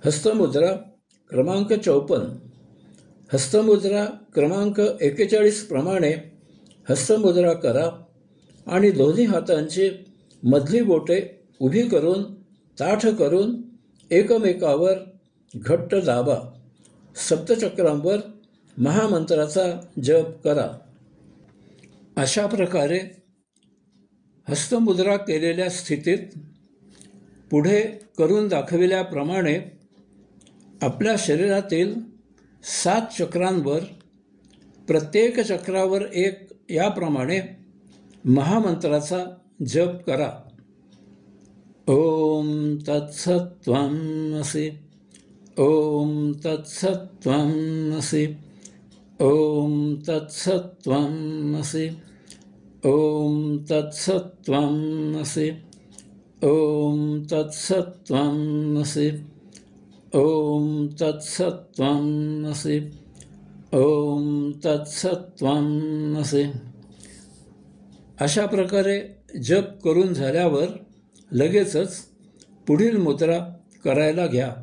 हस्तमुद्रा क्रमांक 54. हस्तमुद्रा क्रमांक 41 प्रमाणे हस्तमुद्रा करा आणि दोन्ही हातांची मधली बोटे उभी करून ताठ करून एकमेकावर घट्ट दाबा. सप्तचक्रांवर महामंत्राचा जप करा. अशा प्रकारे हस्तमुद्रा केलेल्या स्थितीत पुढे करून दाखविल्याप्रमाणे आपल्या शरीरातील 7 चक्रांवर प्रत्येक चक्रावर एक याप्रमाणे महामंत्राचा जप करा. ओम तत्सत्त्वमसि. ओम तत्सत्त्वमसि. ओम तत्सत्त्वमसि. ओम तत्सत्त्वमसि. ओम तत्सत्त्वमसि. ओम तत्सत्त्वमसि. ओम तत्सत्त्वमसि. अशा प्रकारे जप करून झाल्यावर लगेचच पुढील मुद्रा करायला घ्या.